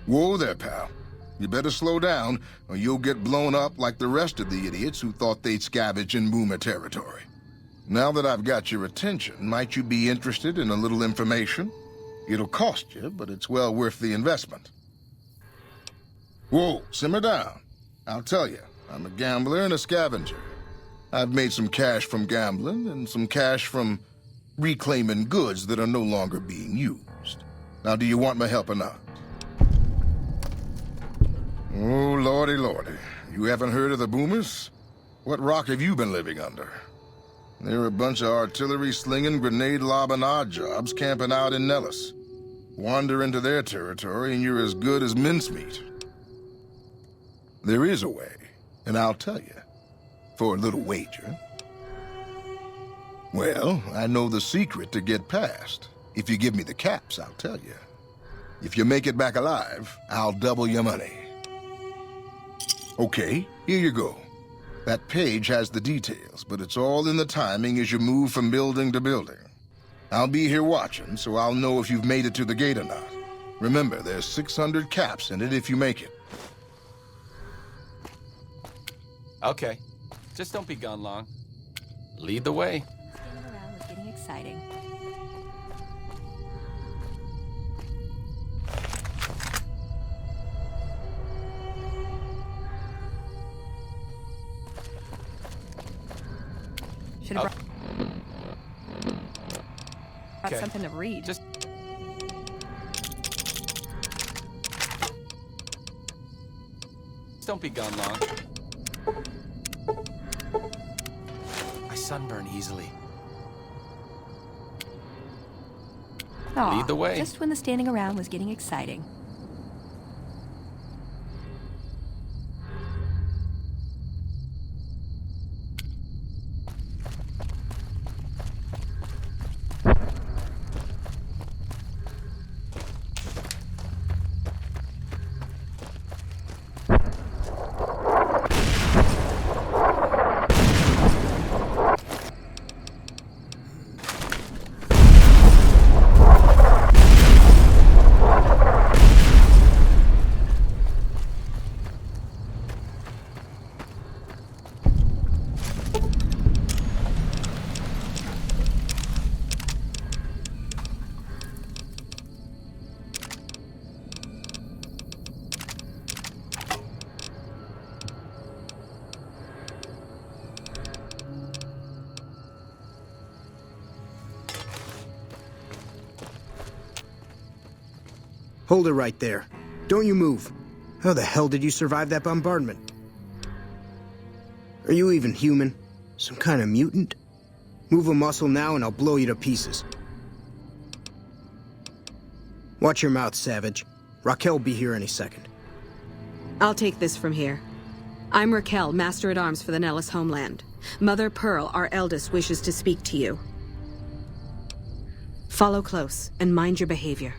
Whoa there, pal. You better slow down, or you'll get blown up like the rest of the idiots who thought they'd scavenge in Boomer territory. Now that I've got your attention, might you be interested in a little information? It'll cost you, but it's well worth the investment. Whoa, simmer down. I'll tell you, I'm a gambler and a scavenger. I've made some cash from gambling and some cash from reclaiming goods that are no longer being used. Now, do you want my help or not? Oh, lordy, lordy. You haven't heard of the Boomers? What rock have you been living under? They're a bunch of artillery-slinging, grenade-lobbing odd jobs camping out in Nellis. Wander into their territory and you're as good as mincemeat. There is a way, and I'll tell you. For a little wager. Well, I know the secret to get past. If you give me the caps, I'll tell you. If you make it back alive, I'll double your money. Okay, here you go. That page has the details, but it's all in the timing as you move from building to building. I'll be here watching, so I'll know if you've made it to the gate or not. Remember, there's 600 caps in it if you make it. Okay. Just don't be gone long. Lead the way. Standing around was getting exciting. Should have brought something to read. Just don't be gone long. I sunburn easily. Aw, Lead the way. just when the standing around was getting exciting. Hold it right there. Don't you move. How the hell did you survive that bombardment? Are you even human? Some kind of mutant? Move a muscle now and I'll blow you to pieces. Watch your mouth, Savage. Raquel will be here any second. I'll take this from here. I'm Raquel, Master-at-Arms for the Nellis homeland. Mother Pearl, our eldest, wishes to speak to you. Follow close and mind your behavior.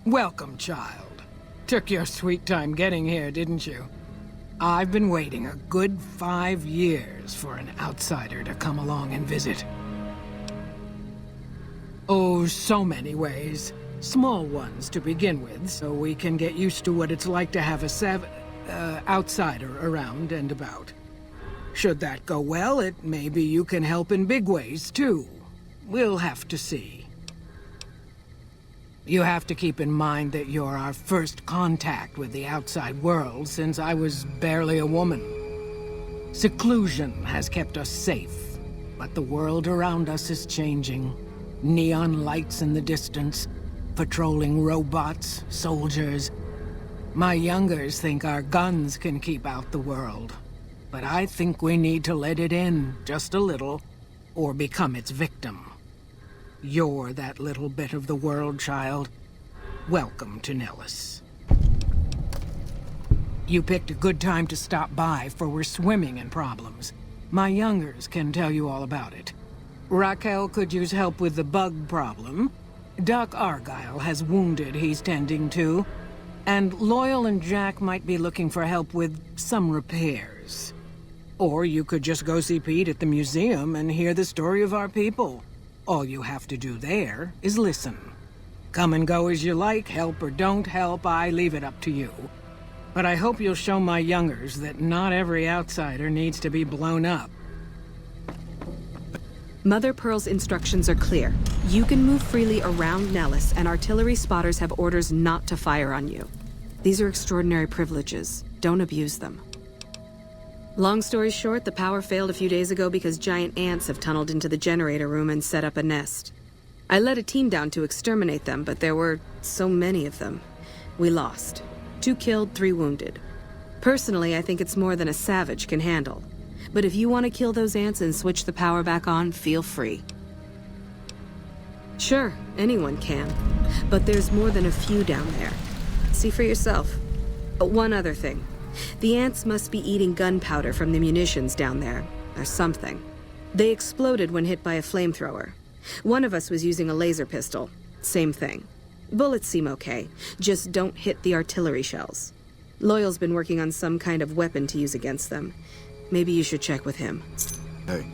Welcome, child. Took your sweet time getting here, didn't you? I've been waiting a good 5 years for an outsider to come along and visit. Oh, so many ways. Small ones to begin with, so we can get used to what it's like to have a outsider around and about. Should that go well, maybe you can help in big ways, too. We'll have to see. You have to keep in mind that you're our first contact with the outside world since I was barely a woman. Seclusion has kept us safe, but the world around us is changing. Neon lights in the distance, patrolling robots, soldiers. My youngers think our guns can keep out the world, but I think we need to let it in just a little, or become its victim. You're that little bit of the world, child. Welcome to Nellis. You picked a good time to stop by, for we're swimming in problems. My youngers can tell you all about it. Raquel could use help with the bug problem. Doc Argyle has wounded he's tending to. And Loyal and Jack might be looking for help with some repairs. Or you could just go see Pete at the museum and hear the story of our people. All you have to do there is listen. Come and go as you like, help or don't help, I leave it up to you. But I hope you'll show my youngers that not every outsider needs to be blown up. Mother Pearl's instructions are clear. You can move freely around Nellis, and artillery spotters have orders not to fire on you. These are extraordinary privileges. Don't abuse them. Long story short, the power failed a few days ago because giant ants have tunneled into the generator room and set up a nest. I led a team down to exterminate them, but there were so many of them. We lost. 2 killed, 3 wounded. Personally, I think it's more than a savage can handle. But if you want to kill those ants and switch the power back on, feel free. Sure, anyone can. But there's more than a few down there. See for yourself. One other thing. The ants must be eating gunpowder from the munitions down there, or something. They exploded when hit by a flamethrower. One of us was using a laser pistol. Same thing. Bullets seem okay. Just don't hit the artillery shells. Loyal's been working on some kind of weapon to use against them. Maybe you should check with him. Hey.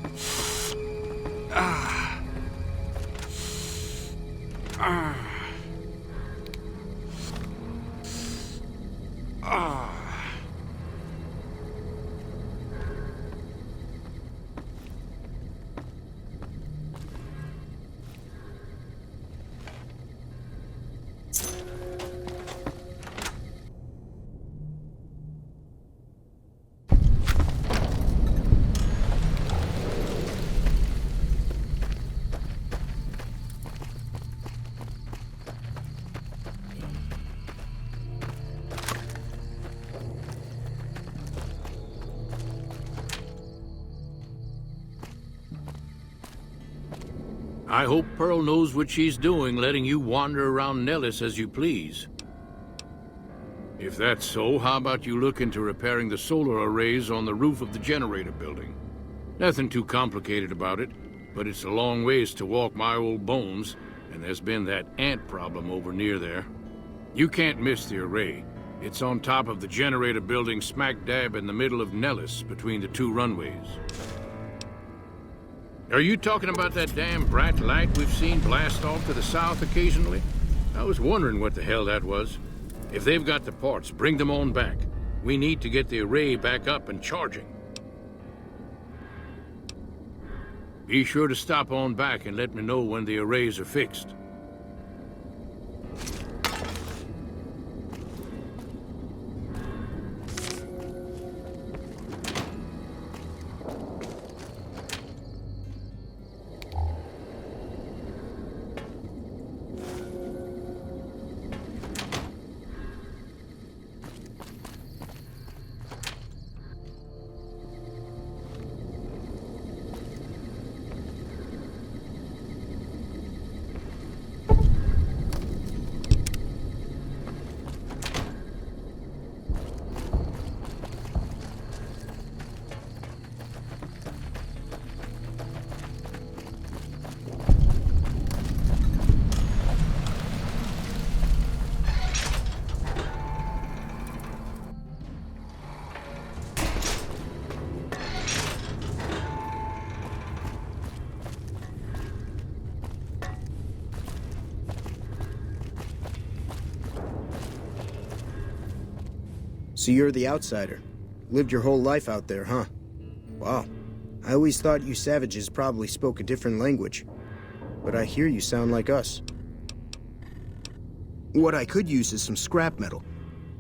I hope Pearl knows what she's doing, letting you wander around Nellis as you please. If that's so, how about you look into repairing the solar arrays on the roof of the generator building? Nothing too complicated about it, but it's a long ways to walk my old bones, and there's been that ant problem over near there. You can't miss the array. It's on top of the generator building smack dab in the middle of Nellis, between the 2 runways. Are you talking about that damn bright light we've seen blast off to the south occasionally? I was wondering what the hell that was. If they've got the parts, bring them on back. We need to get the array back up and charging. Be sure to stop on back and let me know when the arrays are fixed. So you're the outsider. Lived your whole life out there, huh? Wow. I always thought you savages probably spoke a different language. But I hear you sound like us. What I could use is some scrap metal.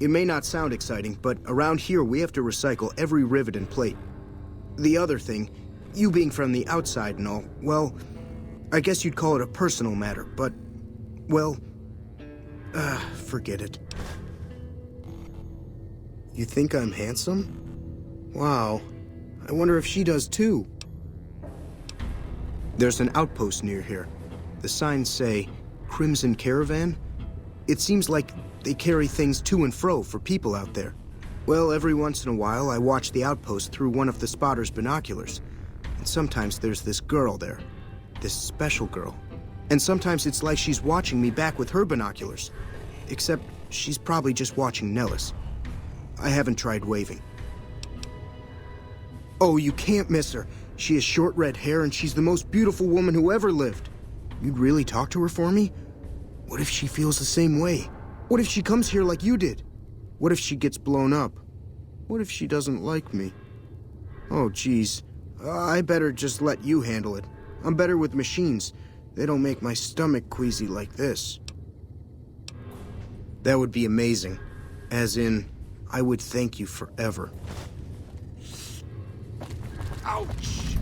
It may not sound exciting, but around here we have to recycle every rivet and plate. The other thing, you being from the outside and all, well, I guess you'd call it a personal matter, but, well, forget it. You think I'm handsome? Wow. I wonder if she does too. There's an outpost near here. The signs say, Crimson Caravan. It seems like they carry things to and fro for people out there. Well, every once in a while I watch the outpost through one of the spotter's binoculars. And sometimes there's this girl there. This special girl. And sometimes it's like she's watching me back with her binoculars. Except she's probably just watching Nellis. I haven't tried waving. Oh, you can't miss her. She has short red hair and she's the most beautiful woman who ever lived. You'd really talk to her for me? What if she feels the same way? What if she comes here like you did? What if she gets blown up? What if she doesn't like me? Oh, geez. I better just let you handle it. I'm better with machines. They don't make my stomach queasy like this. That would be amazing. As in, I would thank you forever. Ouch!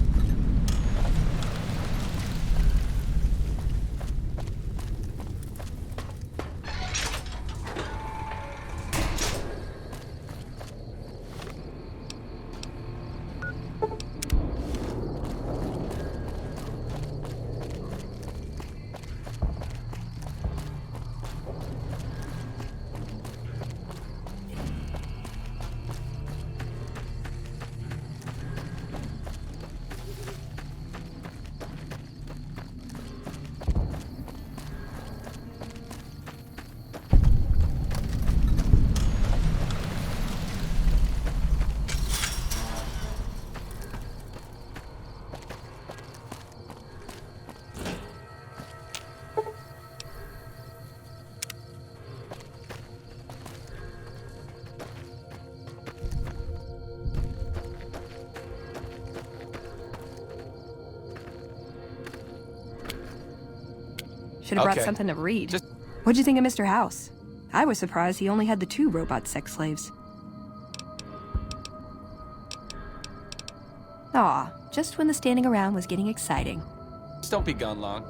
Should have brought Okay. something to read. Just- What'd you think of Mr. House? I was surprised he only had the 2 robot sex slaves. Aw, just when the standing around was getting exciting. Just don't be gone long.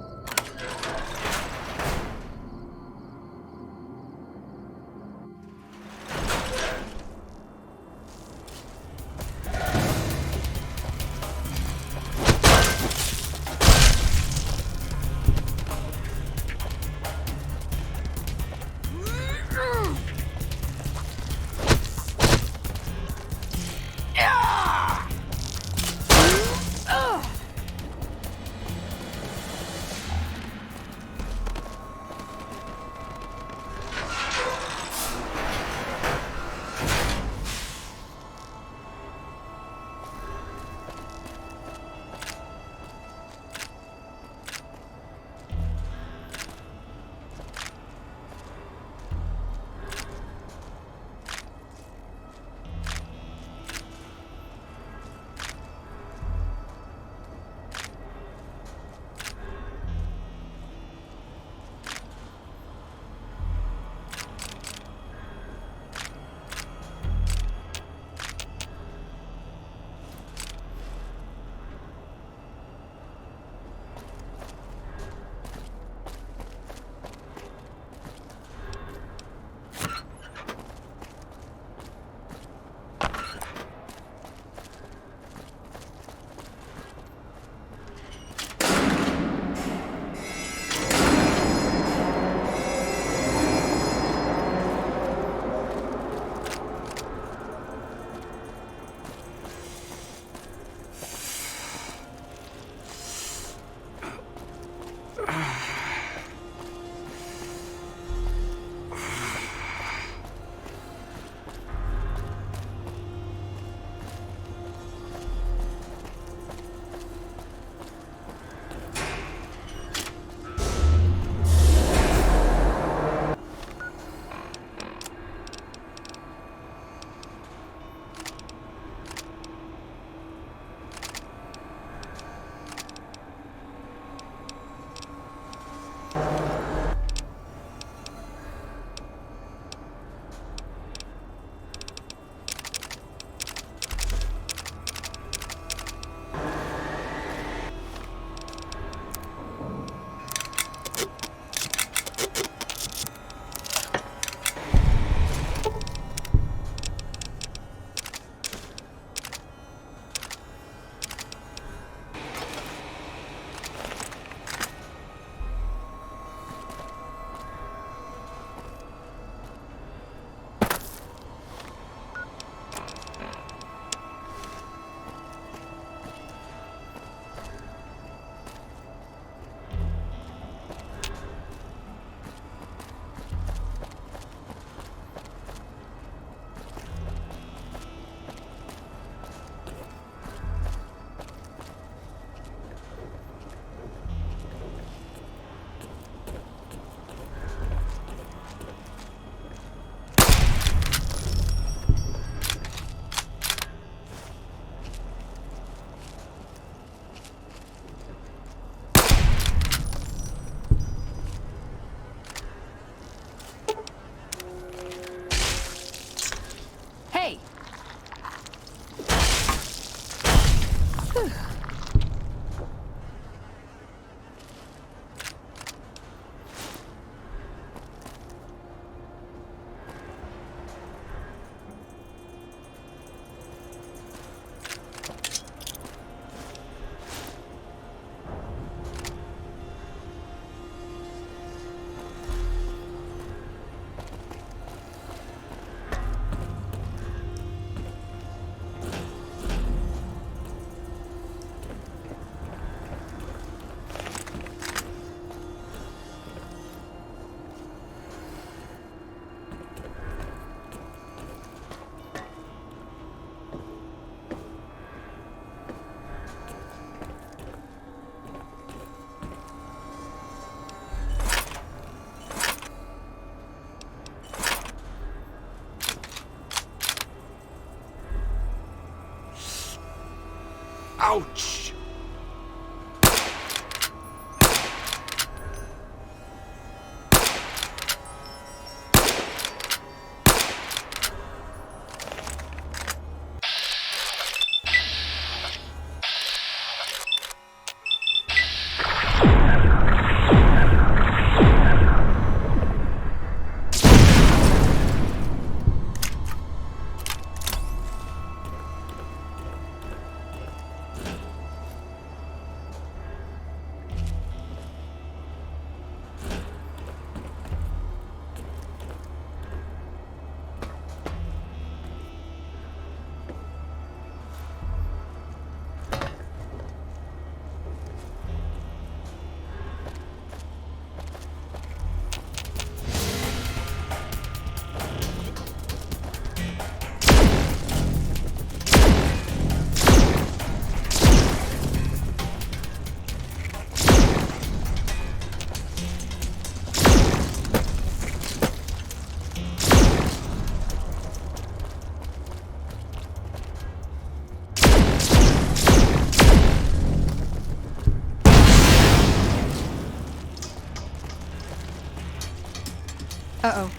Ouch! Uh-oh.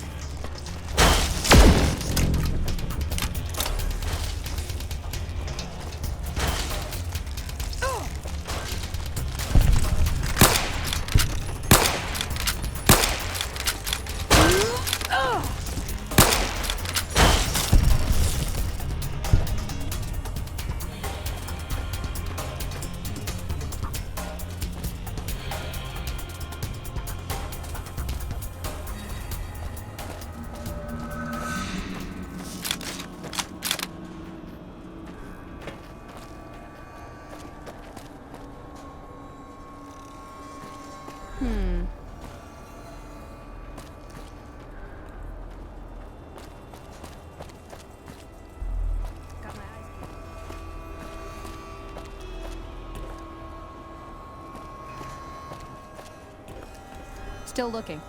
Still looking.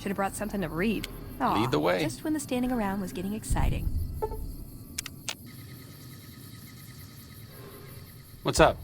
Should have brought something to read. Aw, Lead the way. Just when the standing around was getting exciting. What's up?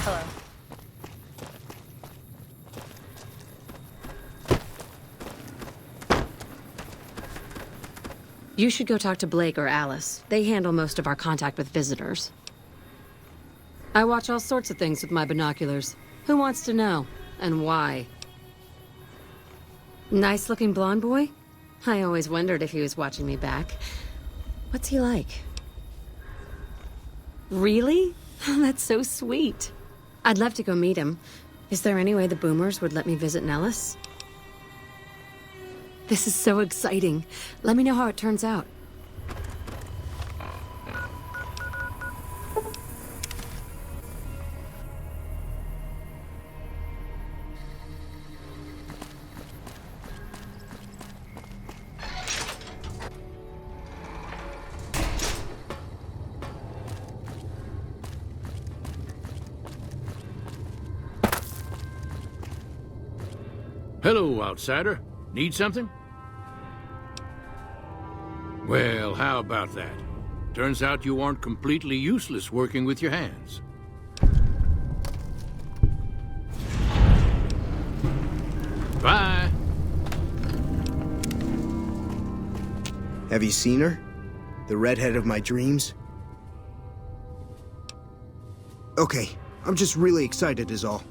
Hello. You should go talk to Blake or Alice. They handle most of our contact with visitors. I watch all sorts of things with my binoculars. Who wants to know? And why? Nice-looking blonde boy? I always wondered if he was watching me back. What's he like? Really? That's so sweet. I'd love to go meet him. Is there any way the Boomers would let me visit Nellis? This is so exciting. Let me know how it turns out. Hello, outsider. Need something? Well, how about that? Turns out you aren't completely useless working with your hands. Bye. Have you seen her? The redhead of my dreams? Okay, I'm just really excited is all.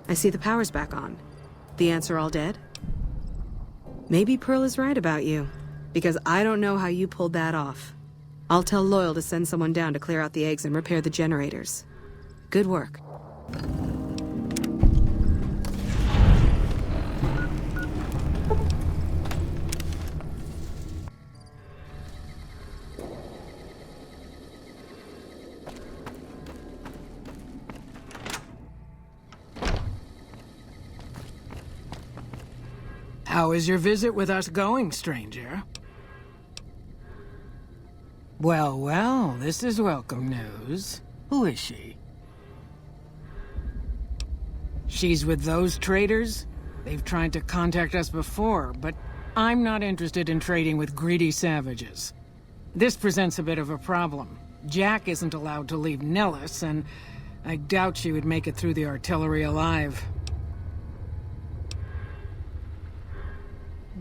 I see the power's back on. The ants are all dead? Maybe Pearl is right about you, because I don't know how you pulled that off. I'll tell Loyal to send someone down to clear out the eggs and repair the generators. Good work. How is your visit with us going, stranger? Well, well, this is welcome news. Who is she? She's with those traders? They've tried to contact us before, but I'm not interested in trading with greedy savages. This presents a bit of a problem. Jack isn't allowed to leave Nellis, and I doubt she would make it through the artillery alive.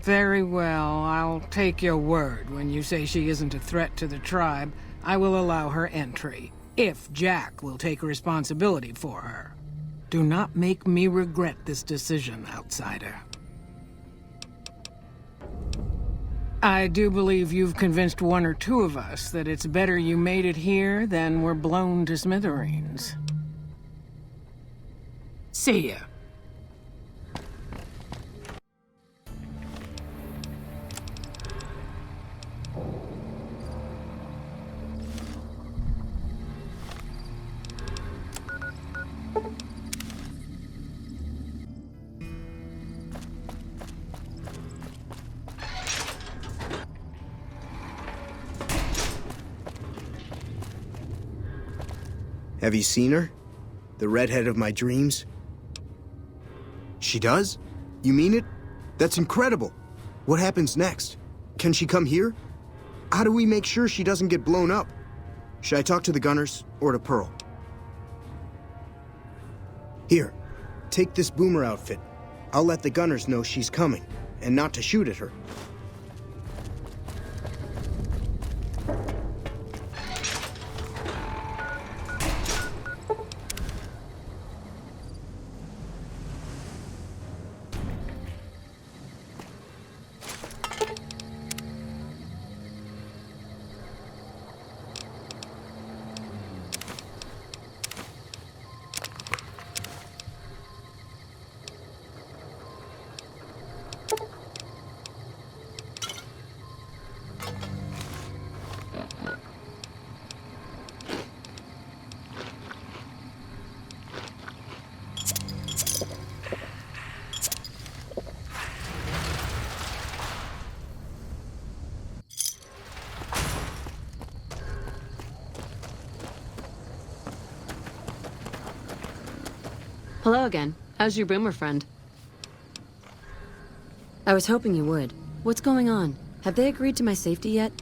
Very well, I'll take your word. When you say she isn't a threat to the tribe, I will allow her entry, if Jack will take responsibility for her. Do not make me regret this decision, outsider. I do believe you've convinced one or two of us that it's better you made it here than were blown to smithereens. See ya. Have you seen her? The redhead of my dreams? She does? You mean it? That's incredible. What happens next? Can she come here? How do we make sure she doesn't get blown up? Should I talk to the gunners or to Pearl? Here, take this boomer outfit. I'll let the gunners know she's coming, and not to shoot at her. Hello again. How's your boomer friend? I was hoping you would. What's going on? Have they agreed to my safety yet?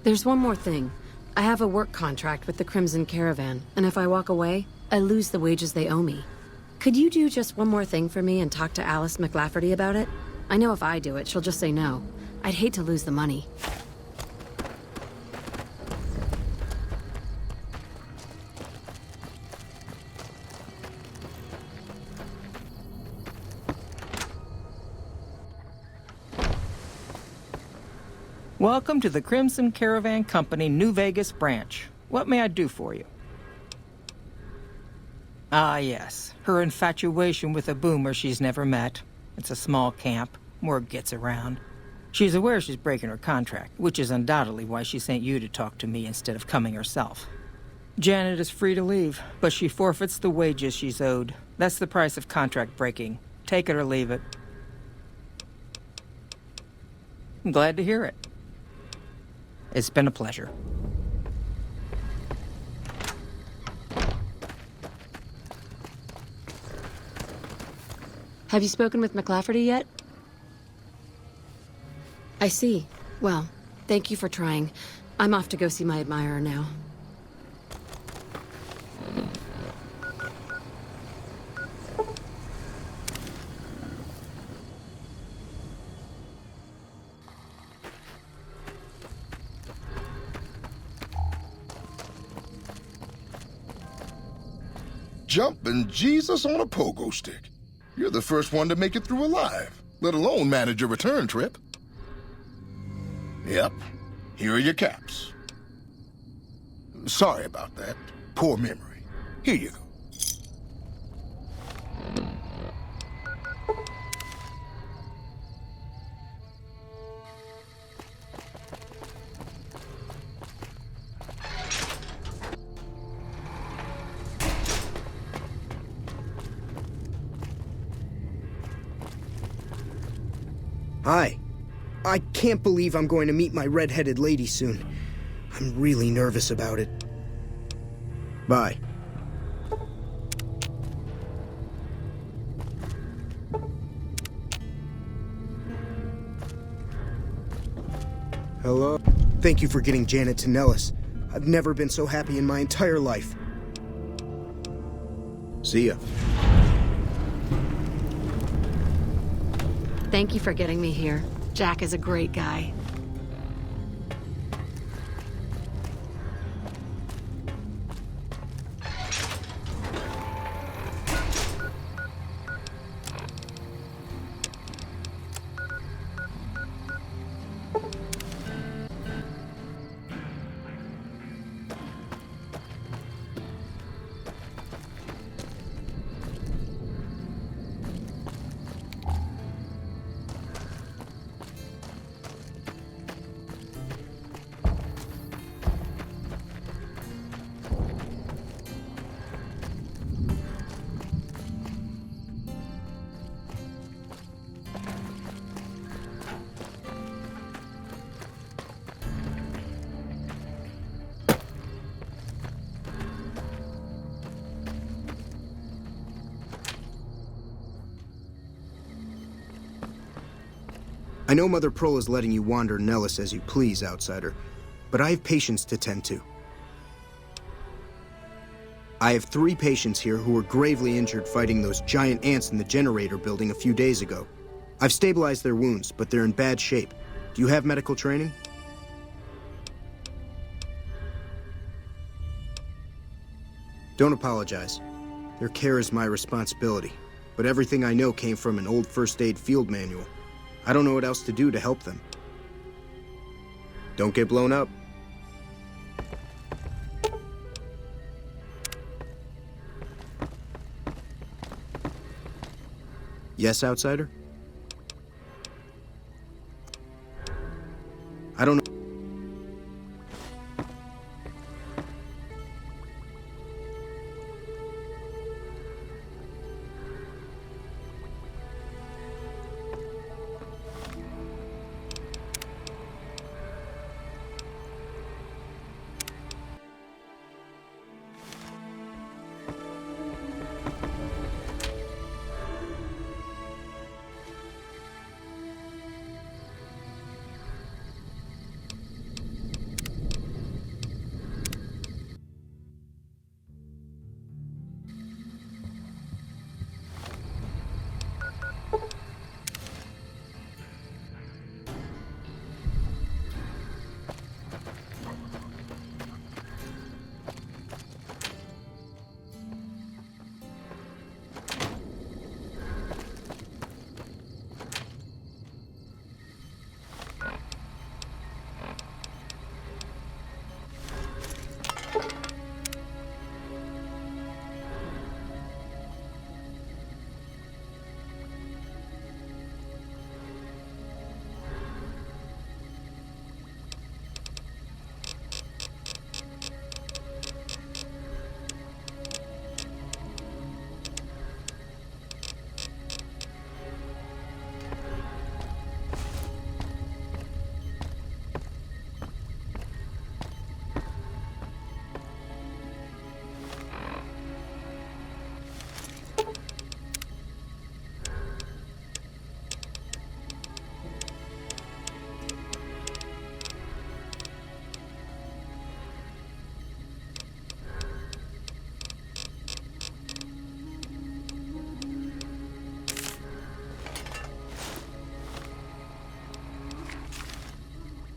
There's one more thing. I have a work contract with the Crimson Caravan, and if I walk away, I lose the wages they owe me. Could you do just one more thing for me and talk to Alice McLafferty about it? I know if I do it, she'll just say no. I'd hate to lose the money. Welcome to the Crimson Caravan Company New Vegas branch. What may I do for you? Ah, yes. Her infatuation with a boomer she's never met. It's a small camp. Word gets around. She's aware she's breaking her contract, which is undoubtedly why she sent you to talk to me instead of coming herself. Janet is free to leave, but she forfeits the wages she's owed. That's the price of contract breaking. Take it or leave it. I'm glad to hear it. It's been a pleasure. Have you spoken with McLafferty yet? I see. Well, thank you for trying. I'm off to go see my admirer now. Jumping Jesus on a pogo stick. You're the first one to make it through alive, let alone manage a return trip. Yep, here are your caps. Sorry about that. Poor memory. Here you go. Hi. I can't believe I'm going to meet my red-headed lady soon. I'm really nervous about it. Bye. Hello? Thank you for getting Janet to Nellis. I've never been so happy in my entire life. See ya. Thank you for getting me here. Jack is a great guy. I know Mother Pearl is letting you wander Nellis as you please, outsider, but I have patients to tend to. I have 3 patients here who were gravely injured fighting those giant ants in the generator building a few days ago. I've stabilized their wounds, but they're in bad shape. Do you have medical training? Don't apologize. Their care is my responsibility, but everything I know came from an old first aid field manual. I don't know what else to do to help them. Don't get blown up. Yes, outsider? I don't know.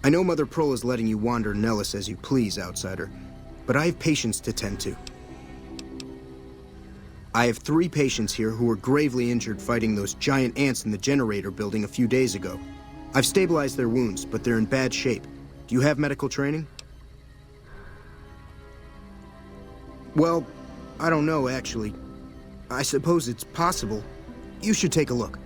I know Mother Pearl is letting you wander Nellis as you please, outsider, but I have patients to tend to. I have 3 patients here who were gravely injured fighting those giant ants in the generator building a few days ago. I've stabilized their wounds, but they're in bad shape. Do you have medical training? Well, I don't know, actually. I suppose it's possible. You should take a look.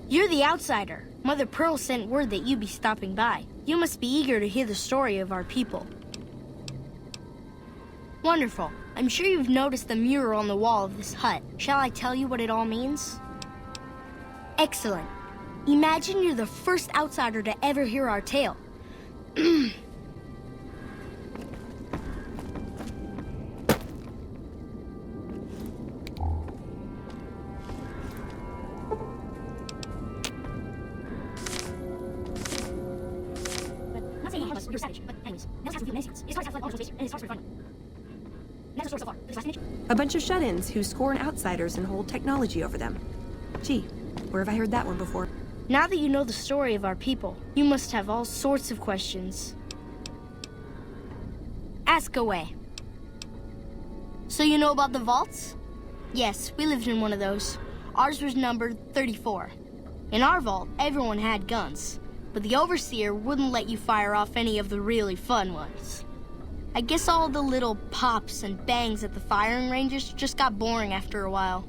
You're the outsider. Mother Pearl sent word that you'd be stopping by. You must be eager to hear the story of our people. Wonderful. I'm sure you've noticed the mural on the wall of this hut. Shall I tell you what it all means? Excellent. Imagine you're the first outsider to ever hear our tale. A bunch of shut-ins who scorn outsiders and hold technology over them. Gee, where have I heard that one before? Now that you know the story of our people, you must have all sorts of questions. Ask away. So you know about the vaults? Yes, we lived in one of those. Ours was numbered 34. In our vault, everyone had guns, but the Overseer wouldn't let you fire off any of the really fun ones. I guess all the little pops and bangs at the firing ranges just got boring after a while.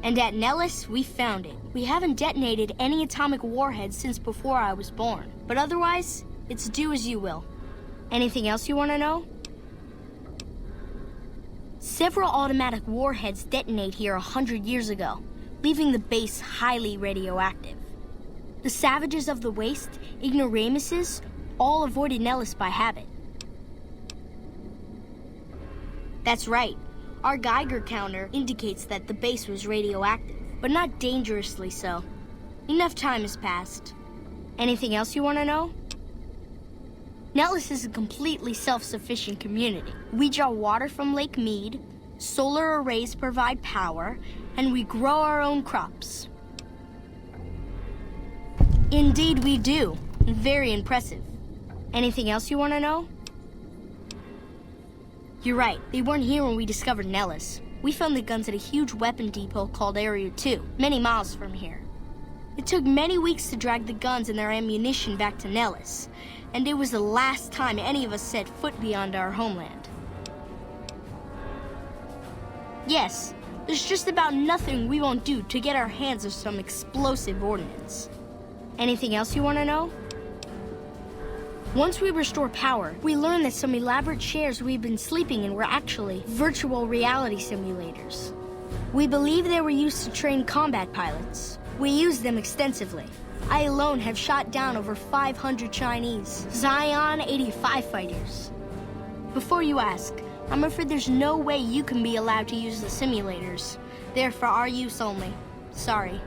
And at Nellis, we found it. We haven't detonated any atomic warheads since before I was born. But otherwise, it's do as you will. Anything else you want to know? Several automatic warheads detonate here 100 years ago, leaving the base highly radioactive. The savages of the waste, ignoramuses, all avoided Nellis by habit. That's right. Our Geiger counter indicates that the base was radioactive, but not dangerously so. Enough time has passed. Anything else you want to know? Nellis is a completely self-sufficient community. We draw water from Lake Mead, solar arrays provide power, and we grow our own crops. Indeed we do. Very impressive. Anything else you want to know? You're right. They weren't here when we discovered Nellis. We found the guns at a huge weapon depot called Area 2, many miles from here. It took many weeks to drag the guns and their ammunition back to Nellis, and it was the last time any of us set foot beyond our homeland. Yes, there's just about nothing we won't do to get our hands on some explosive ordnance. Anything else you want to know? Once we restore power, we learn that some elaborate chairs we've been sleeping in were actually virtual reality simulators. We believe they were used to train combat pilots. We use them extensively. I alone have shot down over 500 Chinese Zion 85 fighters. Before you ask, I'm afraid there's no way you can be allowed to use the simulators. They're for our use only. Sorry.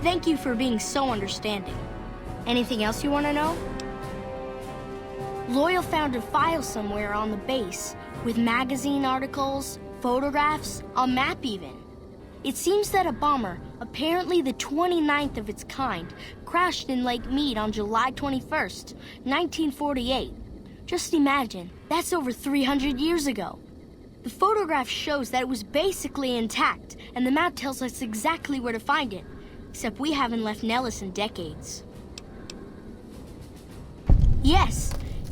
Thank you for being so understanding. Anything else you want to know? Loyal found a file somewhere on the base with magazine articles, photographs, a map even. It seems that a bomber, apparently the 29th of its kind, crashed in Lake Mead on July 21st, 1948. Just imagine, that's over 300 years ago. The photograph shows that it was basically intact, and the map tells us exactly where to find it. Except we haven't left Nellis in decades. Yes.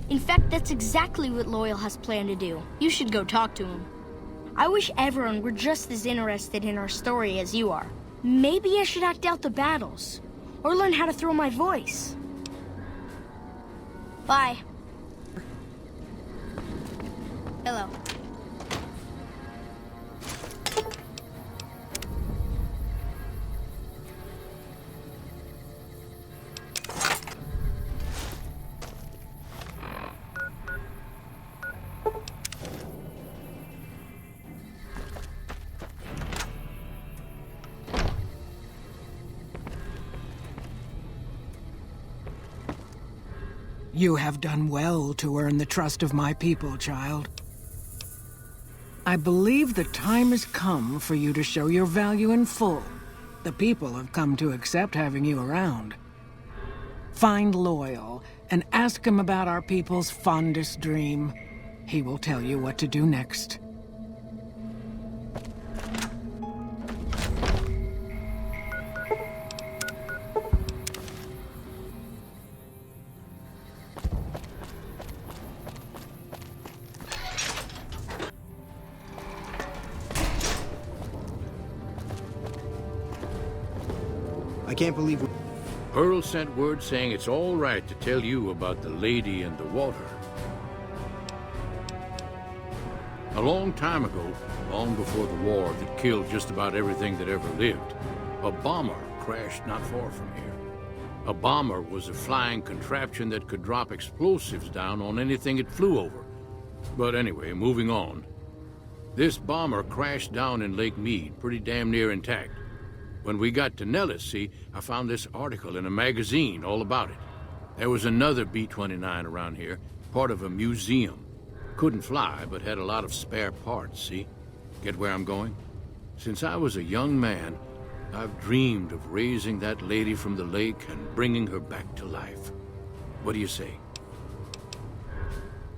In fact, that's exactly what Loyal has planned to do. You should go talk to him. I wish everyone were just as interested in our story as you are. Maybe I should act out the battles, or learn how to throw my voice. Bye. Hello. You have done well to earn the trust of my people, child. I believe the time has come for you to show your value in full. The people have come to accept having you around. Find Loyal and ask him about our people's fondest dream. He will tell you what to do next. I can't believe we... Pearl sent word saying it's all right to tell you about the lady in the water. A long time ago, long before the war that killed just about everything that ever lived, a bomber crashed not far from here. A bomber was a flying contraption that could drop explosives down on anything it flew over. But anyway, moving on. This bomber crashed down in Lake Mead, pretty damn near intact. When we got to Nellis, see, I found this article in a magazine all about it. There was another B-29 around here, part of a museum. Couldn't fly, but had a lot of spare parts, see? Get where I'm going? Since I was a young man, I've dreamed of raising that lady from the lake and bringing her back to life. What do you say?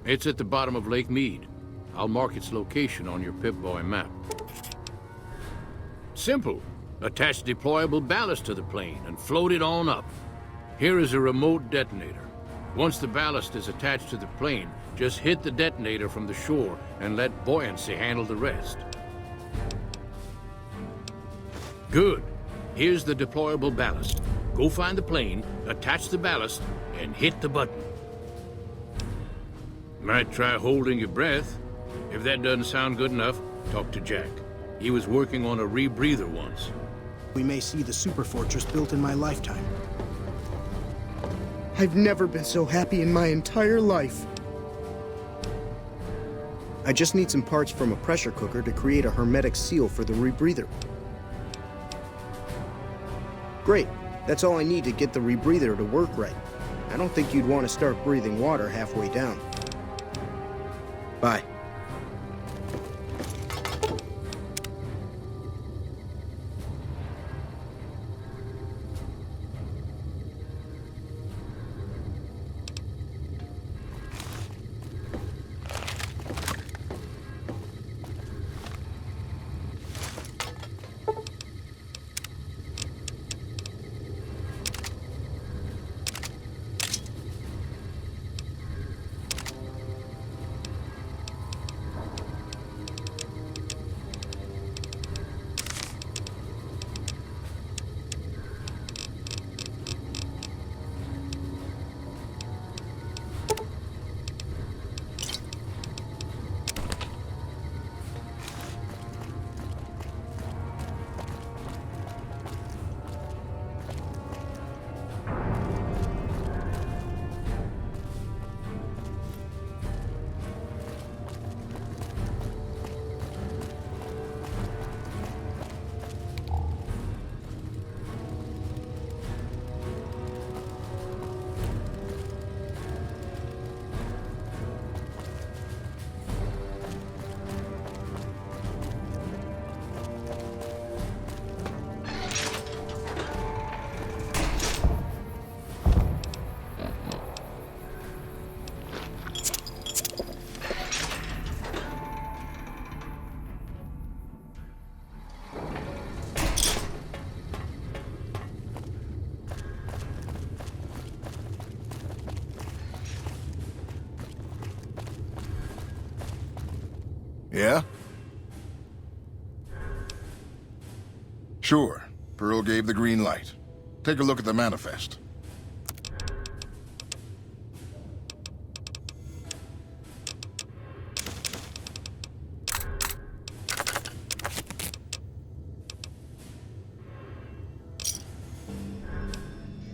It's at the bottom of Lake Mead. I'll mark its location on your Pip-Boy map. Simple. Attach deployable ballast to the plane and float it on up. Here is a remote detonator. Once the ballast is attached to the plane, just hit the detonator from the shore and let buoyancy handle the rest. Good. Here's the deployable ballast. Go find the plane, attach the ballast, and hit the button. Might try holding your breath. If that doesn't sound good enough, talk to Jack. He was working on a rebreather once. We may see the super fortress built in my lifetime. I've never been so happy in my entire life. I just need some parts from a pressure cooker to create a hermetic seal for the rebreather. Great. That's all I need to get the rebreather to work right. I don't think you'd want to start breathing water halfway down. Bye. Yeah? Sure. Pearl gave the green light. Take a look at the manifest.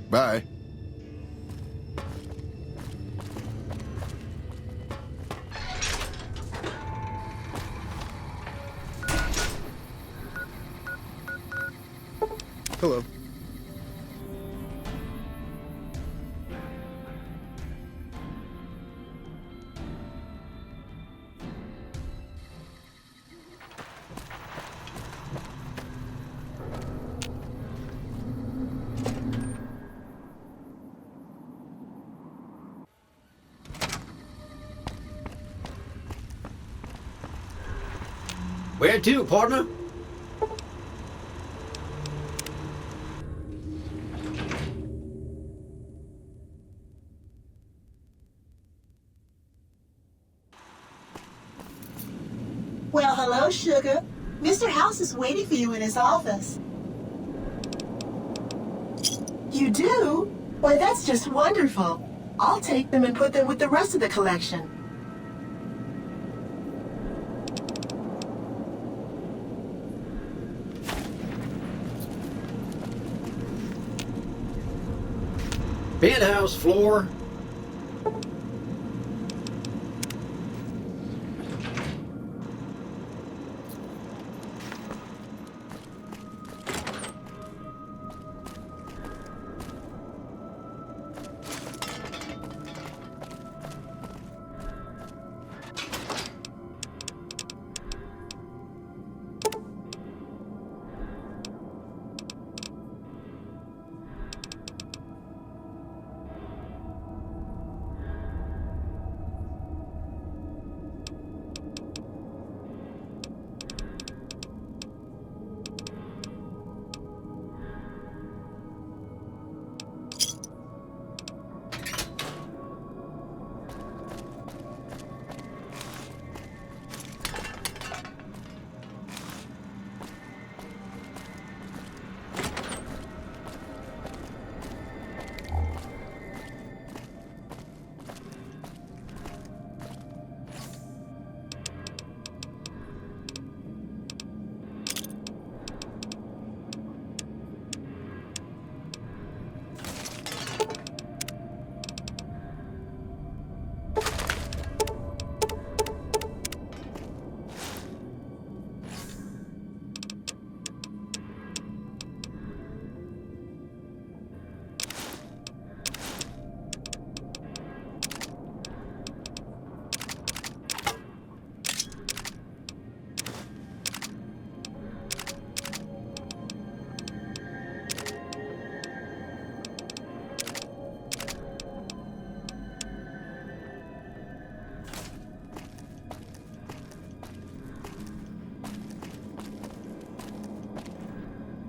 Bye. Hello. Where to, partner? Well, hello, sugar. Mr. House is waiting for you in his office. You do? Why, that's just wonderful. I'll take them and put them with the rest of the collection. Penthouse floor.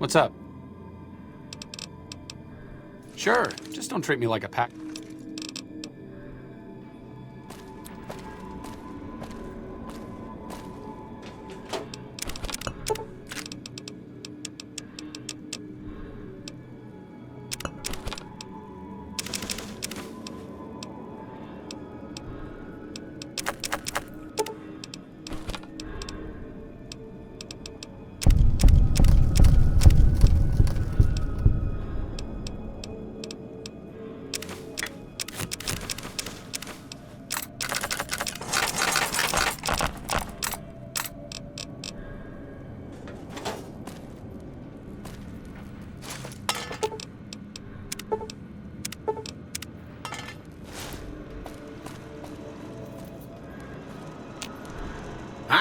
What's up? Sure, just don't treat me like a pack.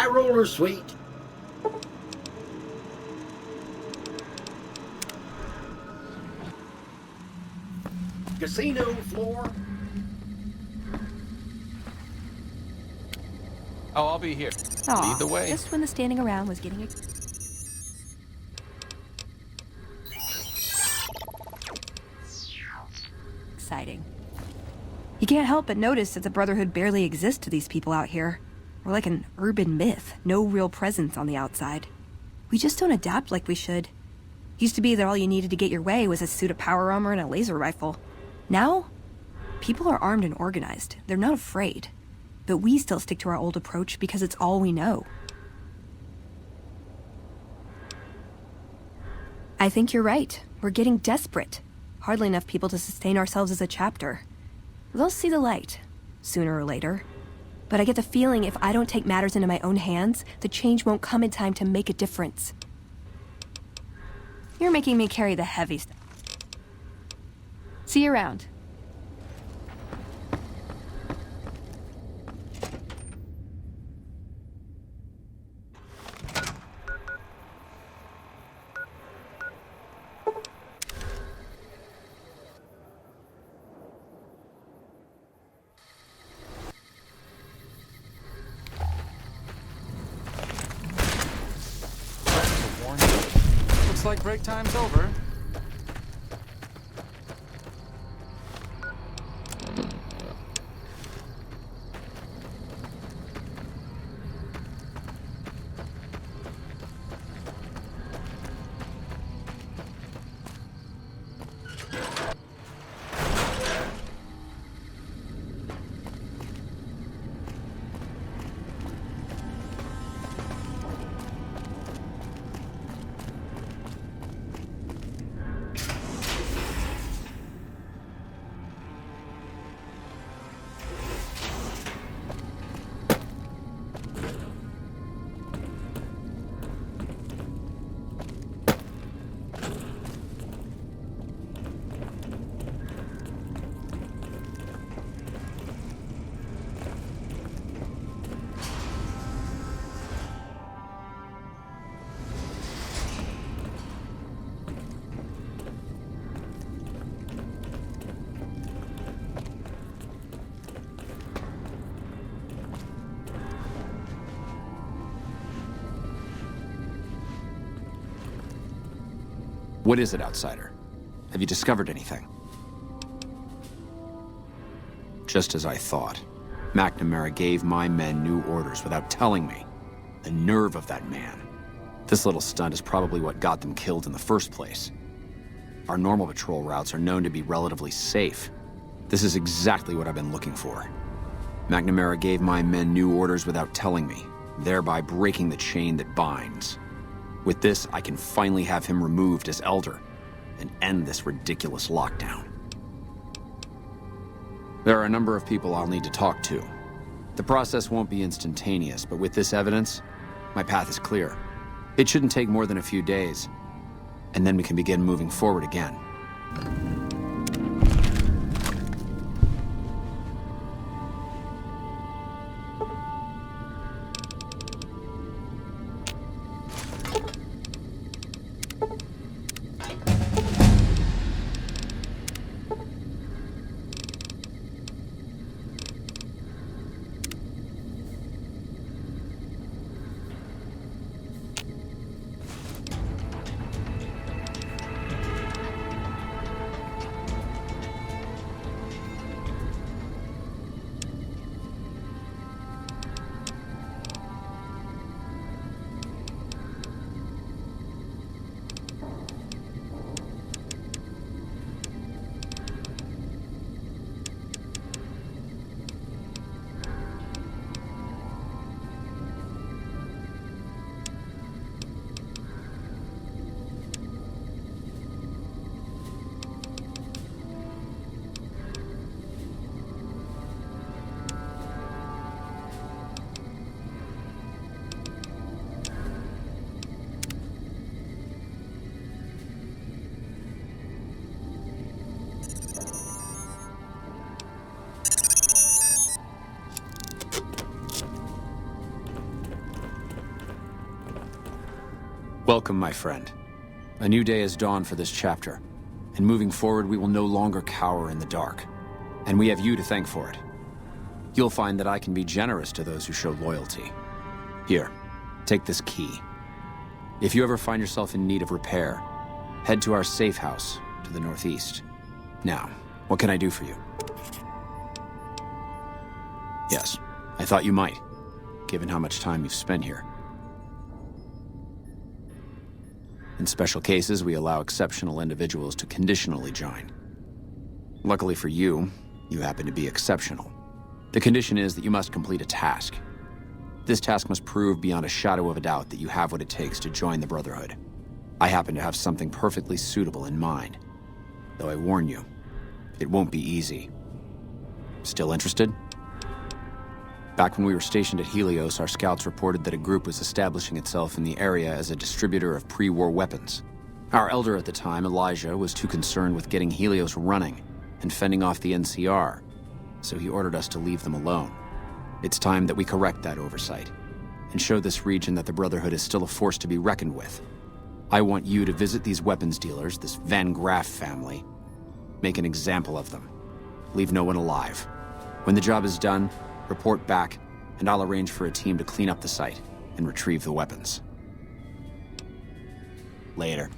High roller suite. Casino floor. Oh, I'll be here. Aw, Lead the way. just when the standing around was getting exciting. You can't help but notice that the Brotherhood barely exists to these people out here. We're like an urban myth, no real presence on the outside. We just don't adapt like we should. Used to be that all you needed to get your way was a suit of power armor and a laser rifle. Now, people are armed and organized. They're not afraid. But we still stick to our old approach because it's all we know. I think you're right. We're getting desperate. Hardly enough people to sustain ourselves as a chapter. They'll see the light, sooner or later. But I get the feeling if I don't take matters into my own hands, the change won't come in time to make a difference. You're making me carry the heavy stuff. See you around. Looks like break time's over. What is it, outsider? Have you discovered anything? Just as I thought. McNamara gave my men new orders without telling me. The nerve of that man. This little stunt is probably what got them killed in the first place. Our normal patrol routes are known to be relatively safe. This is exactly what I've been looking for. McNamara gave my men new orders without telling me, thereby breaking the chain that binds. With this, I can finally have him removed as Elder and end this ridiculous lockdown. There are a number of people I'll need to talk to. The process won't be instantaneous, but with this evidence, my path is clear. It shouldn't take more than a few days, and then we can begin moving forward again. Welcome, my friend. A new day has dawned for this chapter, and moving forward we will no longer cower in the dark. And we have you to thank for it. You'll find that I can be generous to those who show loyalty. Here, take this key. If you ever find yourself in need of repair, head to our safe house to the northeast. Now, what can I do for you? Yes, I thought you might, given how much time you've spent here. In special cases, we allow exceptional individuals to conditionally join. Luckily for you, you happen to be exceptional. The condition is that you must complete a task. This task must prove beyond a shadow of a doubt that you have what it takes to join the Brotherhood. I happen to have something perfectly suitable in mind. Though I warn you, it won't be easy. Still interested? Back when we were stationed at Helios, our scouts reported that a group was establishing itself in the area as a distributor of pre-war weapons. Our elder at the time, Elijah, was too concerned with getting Helios running and fending off the NCR, so he ordered us to leave them alone. It's time that we correct that oversight and show this region that the Brotherhood is still a force to be reckoned with. I want you to visit these weapons dealers, this Van Graff family. Make an example of them. Leave no one alive. When the job is done, report back, and I'll arrange for a team to clean up the site and retrieve the weapons. Later.